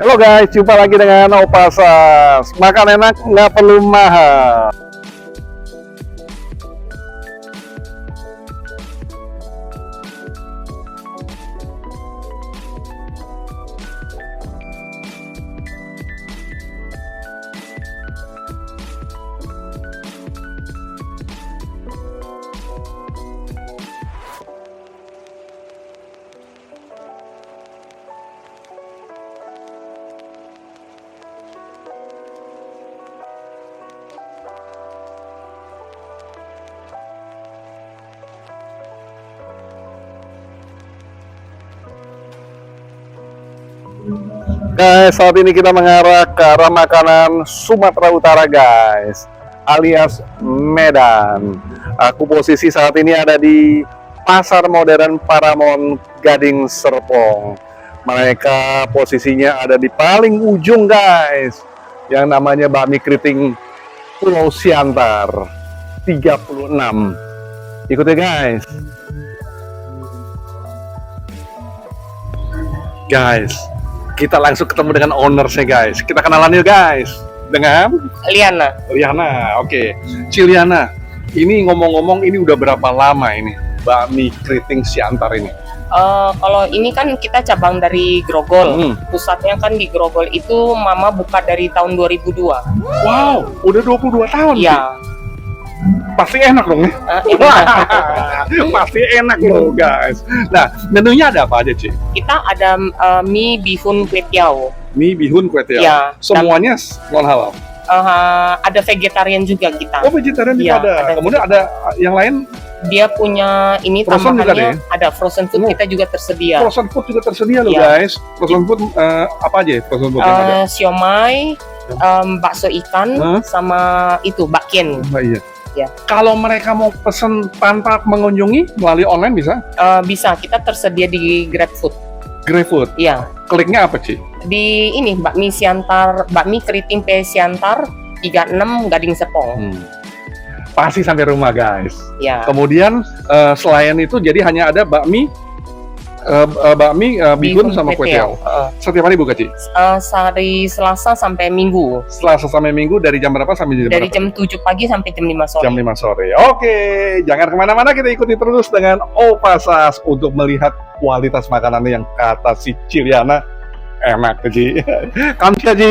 Halo guys, jumpa lagi dengan Opasas. Makan enak, nggak perlu mahal. Guys, saat ini kita mengarah ke arah makanan Sumatera Utara guys, alias Medan. Aku posisi saat ini ada di Pasar Modern Paramount Gading Serpong. Mereka posisinya ada di paling ujung guys, yang namanya bakmi keriting Pulau Siantar 36. Ikut ya guys. Guys, kita langsung ketemu dengan ownersnya guys. Kita kenalan yuk guys. Dengan Liana. Liana, oke. Ciliana, ini ngomong-ngomong ini udah berapa lama ini bakmi keriting Siantar ini? Kalau ini kan kita cabang dari Grogol. Pusatnya kan di Grogol itu Mama buka dari tahun 2002. Wow, udah 22 tahun. Iya. Pasti enak dong ya? Pasti enak loh guys. Nah, menunya ada apa aja Ci? Kita ada mie bihun kue tiao. Mie bihun kue tiao. Iya. Semuanya non halal. Ada vegetarian juga kita. Oh, vegetarian juga Iya, ada. Kemudian ada yang lain. Dia punya ini Frozen juga tambahannya deh? ada frozen food kita juga tersedia. Frozen food juga tersedia loh Iya. guys. Frozen food apa aja ya frozen food yang ada? Siomay, bakso ikan, sama itu bakien. Oh, iya. Ya. Kalau mereka mau pesen tanpa mengunjungi melalui online bisa? Bisa, kita tersedia di GrabFood. GrabFood. Iya. Kliknya apa Ci? Di ini bakmi Siantar, bakmi keriting P Siantar 36 Gading Serpong. Pasti sampai rumah guys. Ya. Kemudian selain itu jadi hanya ada bakmi bihun sama kue tiao. Setiap hari buka Ci? Hari Selasa sampai Minggu. Selasa sampai Minggu dari jam berapa sampai jam Dari berapa? jam 7 pagi sampai jam 5 sore. Jam 5 sore. Oke, jangan kemana-mana, kita ikuti terus dengan Opasas untuk melihat kualitas makanan yang kata si Ciliana enak Ji. Kamsia Ji.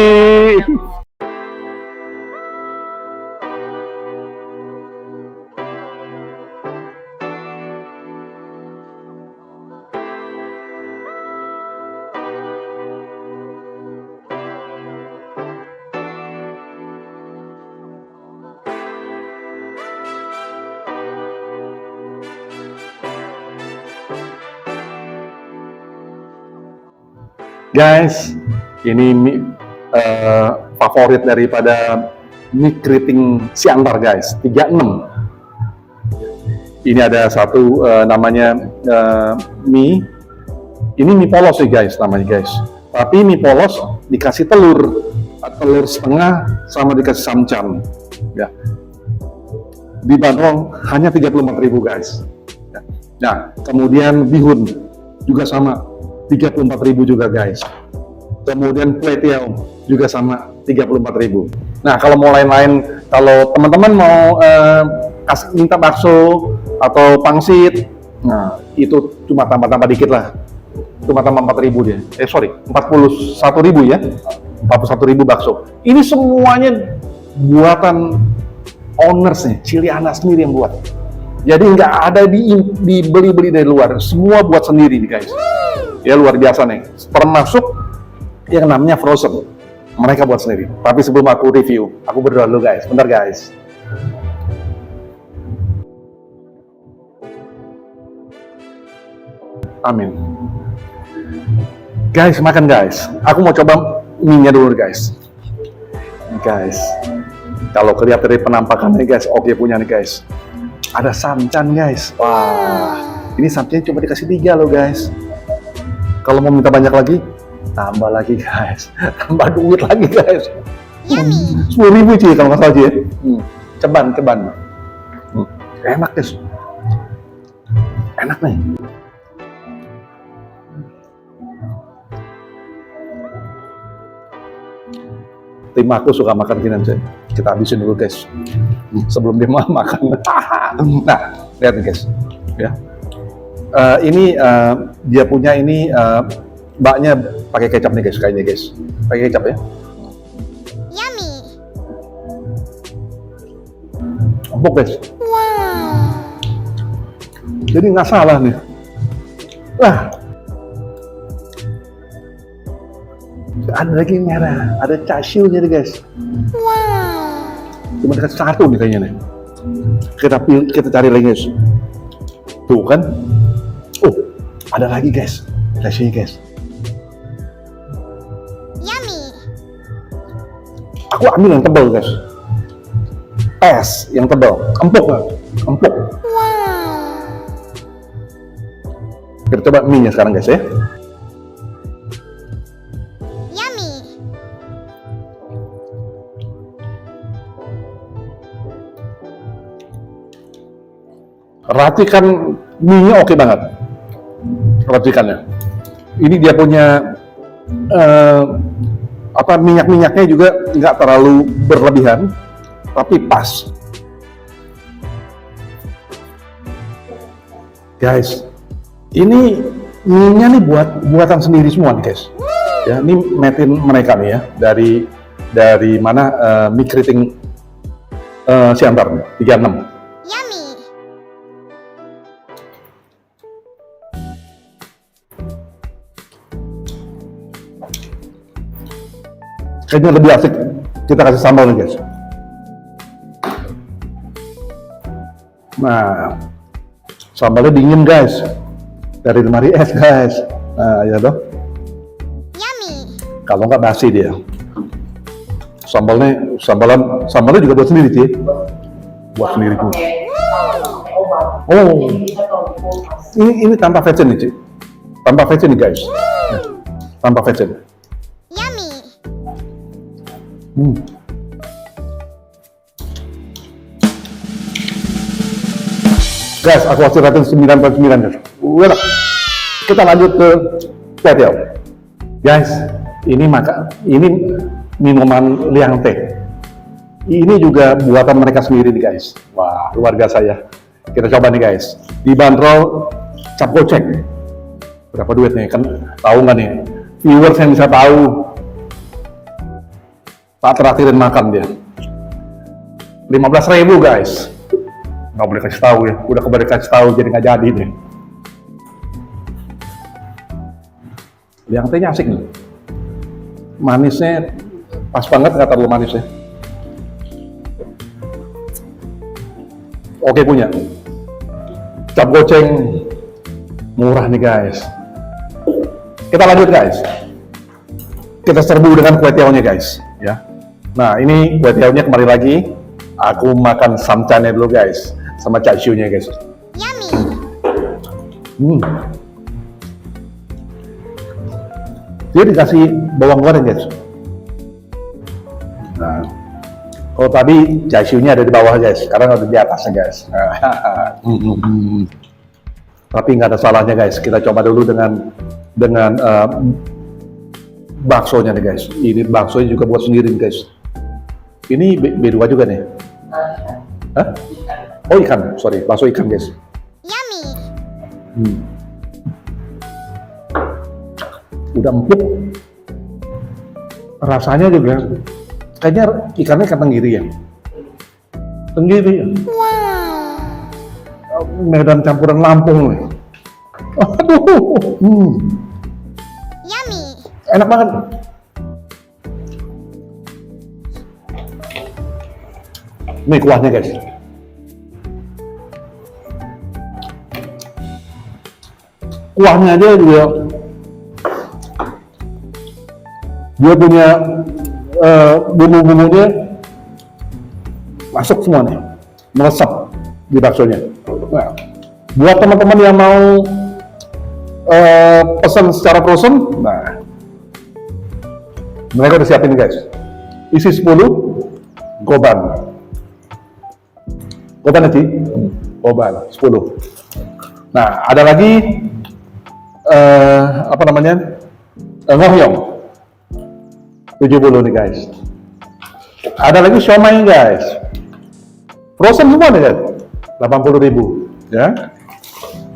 Guys, ini mie favorit daripada mie keriting Siantar guys, 36. Ini ada satu namanya mie, ini mie polos sih guys namanya guys. Tapi mie polos dikasih telur setengah sama dikasih samcan. Ya. Dibanderol hanya 34.000 guys. Ya. Nah, kemudian bihun juga sama. 34.000 juga guys. Kemudian kue tiao juga sama 34.000. Nah, kalau mau lain-lain, kalau teman-teman mau minta bakso atau pangsit, nah itu cuma tambah-tambah dikit lah. Cuma tambah 4.000 dia. 41.000 ya. 41.000 bakso. Ini semuanya buatan ownersnya, Ciliana sendiri yang buat. Jadi nggak ada dibeli-beli dari luar, semua buat sendiri nih guys. Ya luar biasa nih, termasuk yang namanya frozen, mereka buat sendiri. Tapi sebelum aku review, aku berdoa dulu guys, bentar guys. Amin. Guys, makan guys. Aku mau coba mie-nya dulu guys. Guys, kalau kelihatan dari penampakannya guys, oke punya nih guys. Ada samcan guys. Wah, ini samcannya cuma dikasih 3 loh guys. Kalau mau minta banyak lagi, tambah lagi guys. Tambah duit lagi guys. 10.000 sih kalau nggak salah sih ya. Ceban. Enak guys. Enak nih. tim aku suka makan gini aja. Kita habisin dulu guys, sebelum dia makan. Nah, lihat nih guys, ya. Ini dia punya ini baknya pakai kecap nih guys, kayaknya guys, pakai kecap ya. Yummy. Empuk guys. Wow. Jadi nggak salah nih. Wah. Ada lagi merah, ada chashu-nya nih guys. Wow. Cuma dikasih satu nih kayaknya nih. Kita cari lagi guys. Tuh kan. Oh, ada lagi guys. Chashu-nya guys. Yummy. Aku ambil yang tebal guys. Yang tebal. Empuk nggak? Empuk. Wow. Kita coba mie-nya sekarang guys ya. Yummy. Racikan mie-nya oke banget. Racikannya. Ini dia punya minyak-minyaknya juga nggak terlalu berlebihan, tapi pas. Guys, ini mie-nya nih buatan sendiri semua nih guys. Ya, ini made in mereka nih ya, dari mana mie keriting Siantar nih, 36. Yummy. Kayaknya lebih asik kita kasih sambal nih guys. Nah, sambalnya dingin guys, dari lemari es guys. Nah, ya toh. Yummy. Kalau nggak basi dia. Sambalnya juga buat sendiri sih. Buat sendiri pun. Oh, ini tanpa vetsin nih Ci. Tanpa vetsin nih guys. Nah, tanpa vetsin. Yummy. Guys, aku kasih rating 9/9 guys. Udah. Kita lanjut ke kue tiaw. Guys, ini minuman liang teh. Ini juga buatan mereka sendiri nih guys. Wah, luar biasa ya. Kita coba nih guys. Dibanderol cap goceng. Berapa duit nih? Kan tahu nggak nih? Viewers yang bisa tahu. Tak terakhirin makan dia. 15.000 guys. Nggak boleh kasih tahu ya. Udah kebalik kasih tahu jadi nggak jadi deh. Liang tehnya asik nih. Manisnya pas banget, nggak terlalu manis ya. Oke punya. Cap goceng murah nih guys. Kita lanjut guys. Kita serbu dengan kue tiawnya guys. Ya. Nah ini kue tiawnya kembali lagi. Aku makan samcannya dulu guys, sama chashu-nya guys. Yummy. Dia dikasih bawang goreng guys. Nah, kalau tadi chashu-nya ada di bawah guys, sekarang ada di atasnya guys. Tapi nggak ada salahnya guys. Kita coba dulu dengan baksonya nih guys. Ini baksonya juga buat sendiri nih guys. Ini B2 juga nih. Hah? Oh ikan, sorry, bakso ikan guys. Yummy. Udah empuk. Rasanya juga kayaknya ikannya ikan tenggiri ya. Tenggiri. Wow. Medan campuran Lampung nih. Aduh. Yummy. Enak banget. Nih kuahnya guys. Kuahnya aja juga dia punya bumbu-bumbunya masuk semua nih, meresap di baksonya. Nah, buat teman-teman yang mau pesan secara frozen, nah mereka udah siapin guys. Isi 10 goban. Goban nanti, goban 10. Nah, ada lagi ngohyong 70 nih guys. Ada lagi siomay guys. Frozen semua nih guys. 80.000 ya.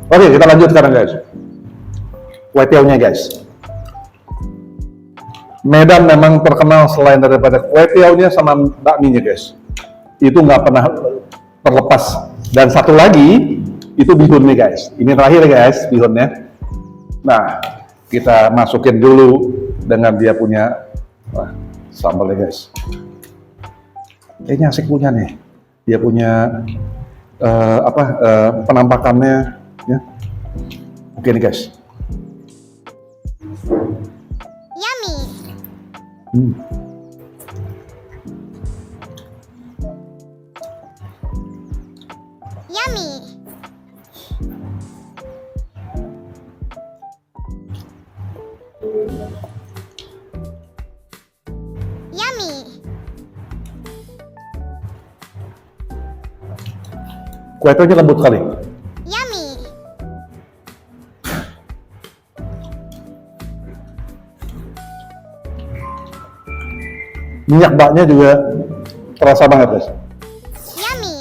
Oke, kita lanjut sekarang guys. Kue tiaonya guys. Medan memang terkenal selain daripada kue tiaonya sama bakminya guys. Itu nggak pernah terlepas. Dan satu lagi itu bihun nih guys. Ini terakhir guys bihunnya. Nah, kita masukin dulu dengan dia punya sambalnya guys. Kayaknya asik punya nih. Dia punya penampakannya ya. Oke nih guys. Yummy. Yummy. Yummy. Kue tiaonya lembut sekali. Yummy. Minyak baknya juga terasa banget guys. Yummy.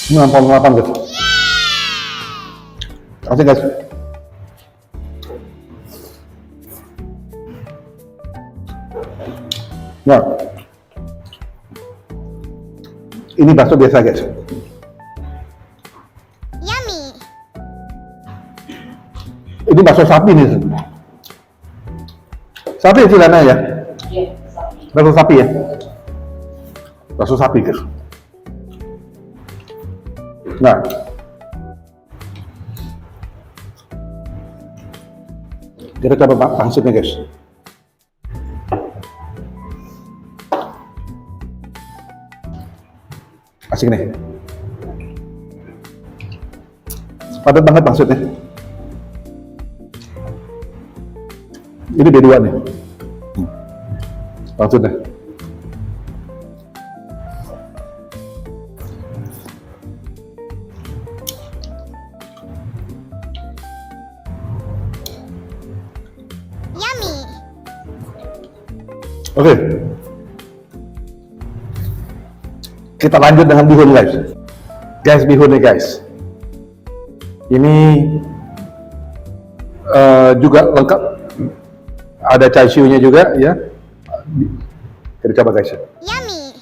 Ini 88 guys. Kasih guys. Nah, ini bakso biasa guys. Yummy. Ini bakso sapi nih. Sapi istilahnya ya. Bakso sapi ya. Bakso sapi guys. Nah, kita coba pangsitnya guys. Asik nih. Padat banget maksudnya. Ini B2 nih. Maksudnya. Yummy. Oke. Kita lanjut dengan bihun guys. Guys, bihun nih guys. Ini juga lengkap. Ada chai siu-nya juga ya. Kita coba guys. Yummy.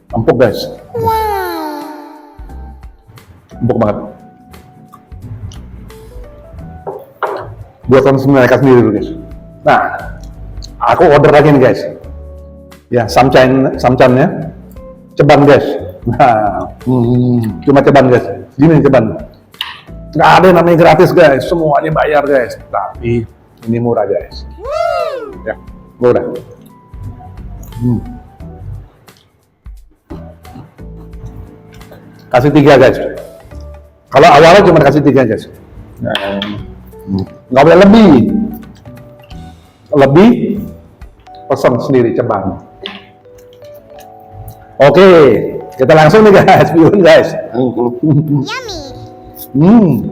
Empuk guys. Wow. Empuk banget. Buatan mereka sendiri dulu guys. Nah, aku order lagi nih guys. Ya, samcannya ceban guys. Nah, cuma ceban guys. Gini ceban. Nggak ada yang namanya gratis guys. Semuanya bayar guys. Tapi ini murah guys. Ya, murah. Kasih 3 guys. Kalau awalnya cuma kasih 3 guys. Nggak boleh lebih. Lebih pesan sendiri ceban. Oke, kita langsung nih guys, bihun guys. Yummy.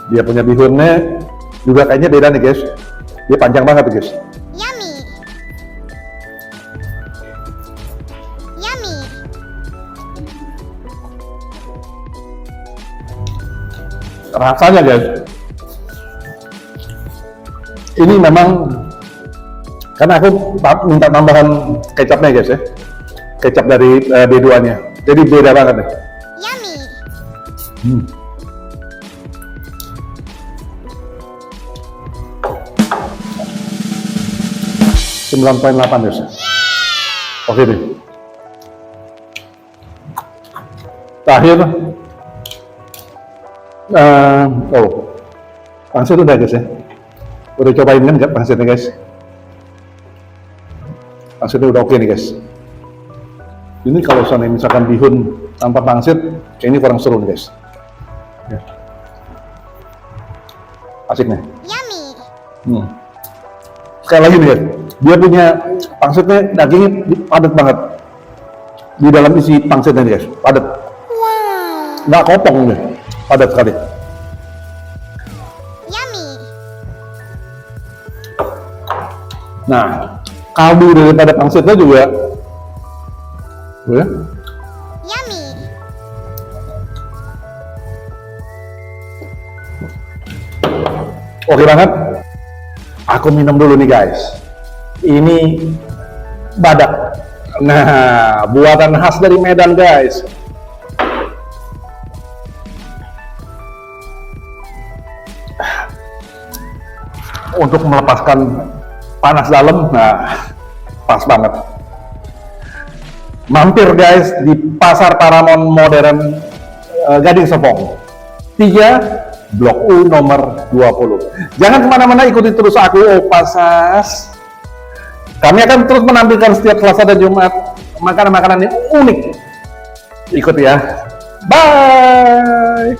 Dia punya bihunnya juga kayaknya beda nih guys. Dia panjang banget guys. Yummy. Yummy. Rasanya guys, ini memang karena aku minta tambahan kecapnya guys ya, kecap dari B2-nya, jadi beda banget nih. Yummy. 9,8 guys. Oke deh. Terakhir, pangsit udah guys ya. Udah cobain kan nggak pangsitnya guys? Pangsitnya udah oke nih guys. Ini kalau misalkan bihun tanpa pangsit, kayaknya kurang seru nih guys. Ya. Asik nih. Yummy. Sekali lagi nih guys, dia punya pangsitnya dagingnya padat banget. Di dalam isi pangsitnya nih guys, padat. Wow. Nggak kopong nih, padat sekali. Yummy. Nah, kaldu daripada pangsitnya juga, ya, Yummy. oke banget. Aku minum dulu nih guys. Ini badak. Nah, buatan khas dari Medan guys. Untuk melepaskan panas dalam, nah pas banget. Mampir guys di Pasar Paramount Modern Gading Serpong 3 Blok U nomor 20. Jangan kemana-mana, ikuti terus aku Opa Sas. Kami akan terus menampilkan setiap Selasa dan Jumat makanan-makanan yang unik. Ikut ya. Bye.